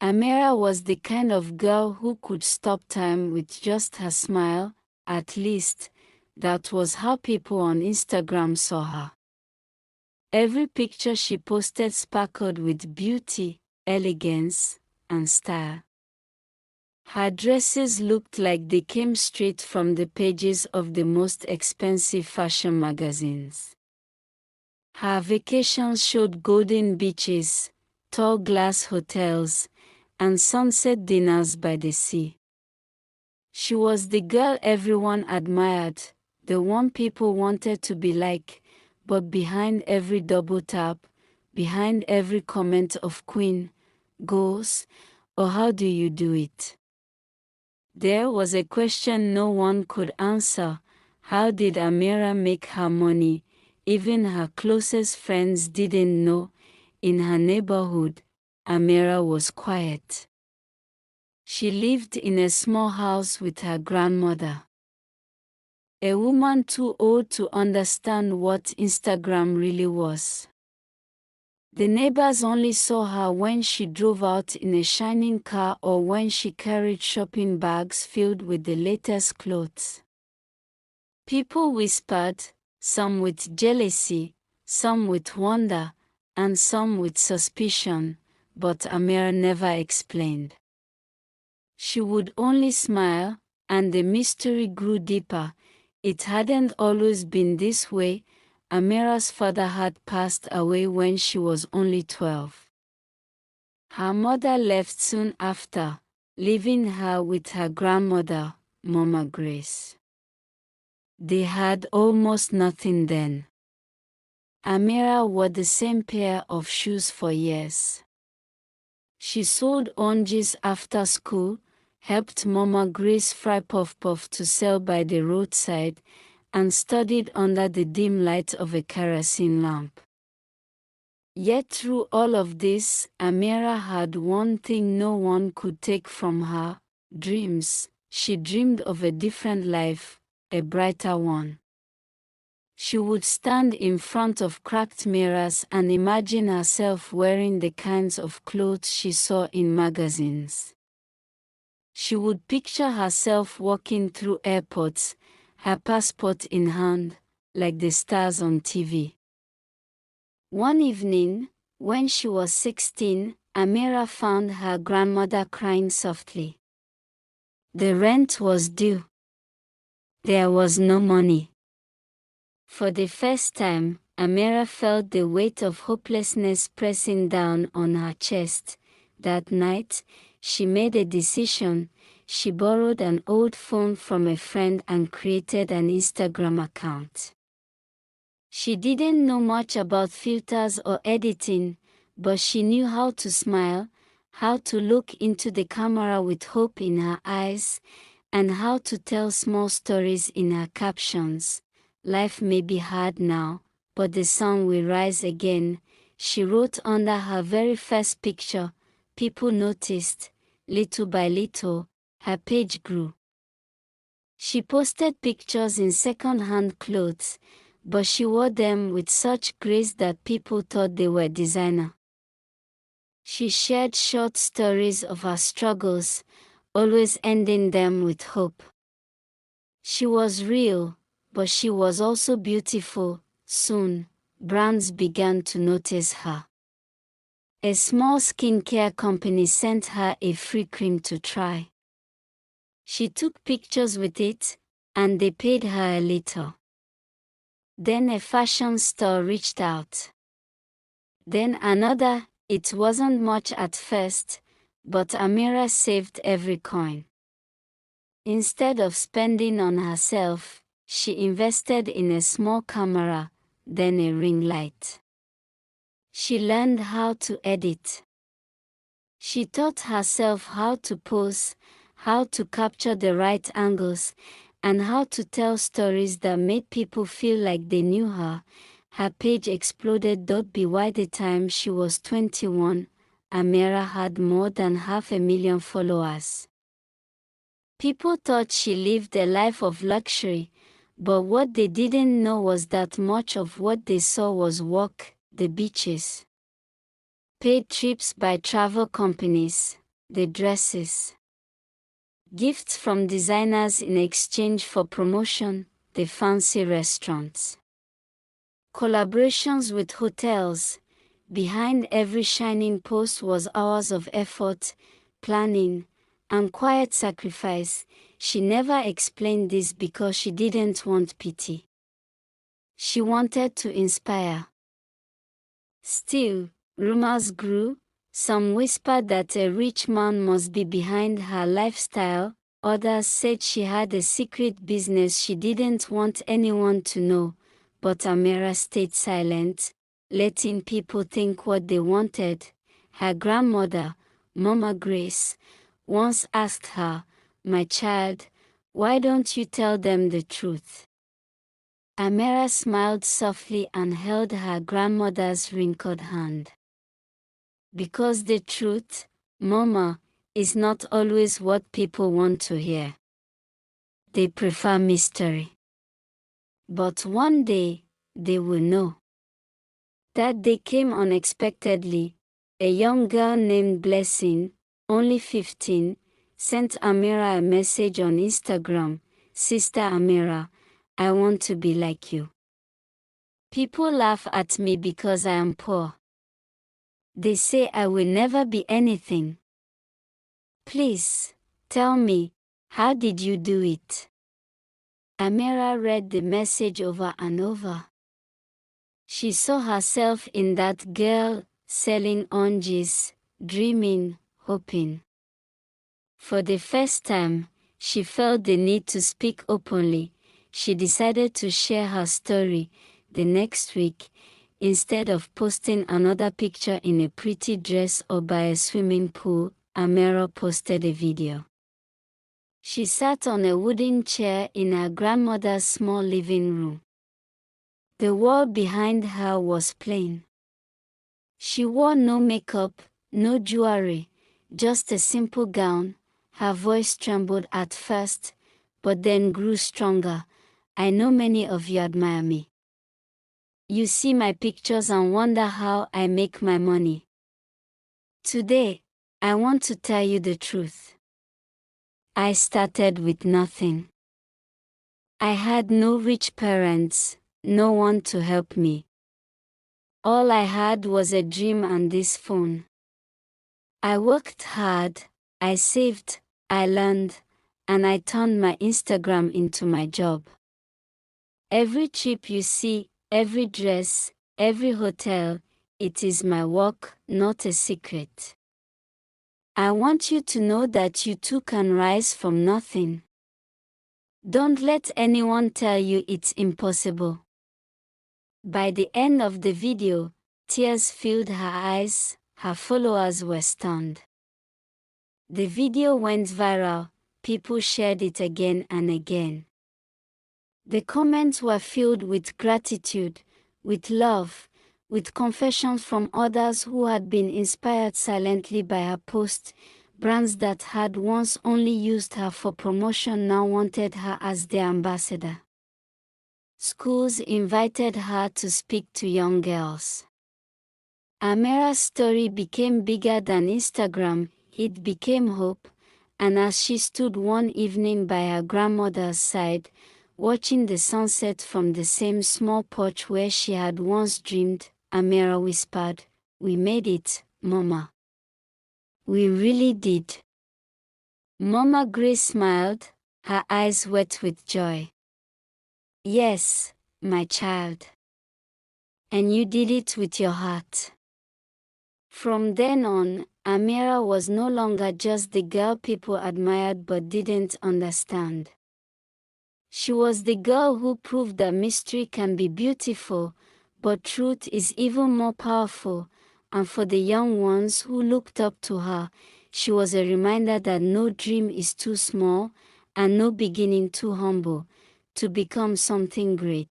Amira was the kind of girl who could stop time with just her smile. At least, that was how people on Instagram saw her. Every picture she posted sparkled with beauty, elegance, and style. Her dresses looked like they came straight from the pages of the most expensive fashion magazines. Her vacations showed golden beaches, tall glass hotels, and sunset dinners by the sea. She was the girl everyone admired, the one people wanted to be like, but behind every double tap, behind every comment of Queen, goals, or how do you do it? There was a question no one could answer. How did Amira make her money? Even her closest friends didn't know. In her neighborhood, Amira was quiet. She lived in a small house with her grandmother. A woman too old to understand what Instagram really was. The neighbors only saw her when she drove out in a shining car or when she carried shopping bags filled with the latest clothes. People whispered, some with jealousy, some with wonder, and some with suspicion, but Amira never explained. She would only smile, and the mystery grew deeper. It hadn't always been this way. Amira's father had passed away when she was only 12. Her mother left soon after, leaving her with her grandmother, Mama Grace. They had almost nothing then. Amira wore the same pair of shoes for years. She sold oranges after school, helped Mama Grace fry puff-puff to sell by the roadside, and studied under the dim light of a kerosene lamp. Yet through all of this, Amira had one thing no one could take from her: dreams. She dreamed of a different life, a brighter one. She would stand in front of cracked mirrors and imagine herself wearing the kinds of clothes she saw in magazines. She would picture herself walking through airports, her passport in hand, like the stars on TV. One evening, when she was 16, Amira found her grandmother crying softly. The rent was due. There was no money. For the first time, Amira felt the weight of hopelessness pressing down on her chest. That night, she made a decision. She borrowed an old phone from a friend and created an Instagram account. She didn't know much about filters or editing, but she knew how to smile, how to look into the camera with hope in her eyes, and how to tell small stories in her captions. Life may be hard now, but the sun will rise again, she wrote under her very first picture. People noticed. Little by little, her page grew. She posted pictures in second-hand clothes, but she wore them with such grace that people thought they were designer. She shared short stories of her struggles, always ending them with hope. She was real, but she was also beautiful. Soon, brands began to notice her. A small skincare company sent her a free cream to try. She took pictures with it, and they paid her a little. Then a fashion store reached out. Then another. It wasn't much at first, but Amira saved every coin. Instead of spending on herself, she invested in a small camera, then a ring light. She learned how to edit. She taught herself how to pose, how to capture the right angles, and how to tell stories that made people feel like they knew her. Her page exploded. By the time she was 21, Amira had more than 500,000 followers. People thought she lived a life of luxury, but what they didn't know was that much of what they saw was work: the beaches, paid trips by travel companies, the dresses. Gifts from designers in exchange for promotion, the fancy restaurants. Collaborations with hotels. Behind every shining post was hours of effort, planning, and quiet sacrifice. She never explained this because she didn't want pity. She wanted to inspire. Still, rumors grew. Some whispered that a rich man must be behind her lifestyle. Others said she had a secret business she didn't want anyone to know. But Ameerah stayed silent, letting people think what they wanted. Her grandmother, Mama Grace, once asked her, "My child, why don't you tell them the truth?" Ameerah smiled softly and held her grandmother's wrinkled hand. Because the truth, Mama, is not always what people want to hear. They prefer mystery. But one day, they will know. That day came unexpectedly. A young girl named Blessing, only 15, sent Ameerah a message on Instagram. "Sister Ameerah, I want to be like you. People laugh at me because I am poor. They say I will never be anything. Please, tell me, how did you do it?" Ameerah read the message over and over. She saw herself in that girl, selling oranges, dreaming, hoping. For the first time, she felt the need to speak openly. She decided to share her story. The next week, instead of posting another picture in a pretty dress or by a swimming pool, Ameerah posted a video. She sat on a wooden chair in her grandmother's small living room. The wall behind her was plain. She wore no makeup, no jewelry, just a simple gown. Her voice trembled at first, but then grew stronger. "I know many of you admire me. You see my pictures and wonder how I make my money. Today, I want to tell you the truth. I started with nothing. I had no rich parents, no one to help me. All I had was a dream and this phone. I worked hard, I saved, I learned, and I turned my Instagram into my job. Every trip you see, every dress, every hotel, it is my work, not a secret. I want you to know that you too can rise from nothing. Don't let anyone tell you it's impossible." By the end of the video, tears filled her eyes. Her followers were stunned. The video went viral. People shared it again and again. The comments were filled with gratitude, with love, with confessions from others who had been inspired silently by her post. Brands that had once only used her for promotion now wanted her as their ambassador. Schools invited her to speak to young girls. Ameerah's story became bigger than Instagram. It became hope, and as she stood one evening by her grandmother's side, watching the sunset from the same small porch where she had once dreamed, Ameerah whispered, "We made it, Mama. We really did." Mama Grace smiled, her eyes wet with joy. "Yes, my child. And you did it with your heart." From then on, Ameerah was no longer just the girl people admired but didn't understand. She was the girl who proved that mystery can be beautiful, but truth is even more powerful, and for the young ones who looked up to her, she was a reminder that no dream is too small, and no beginning too humble, to become something great.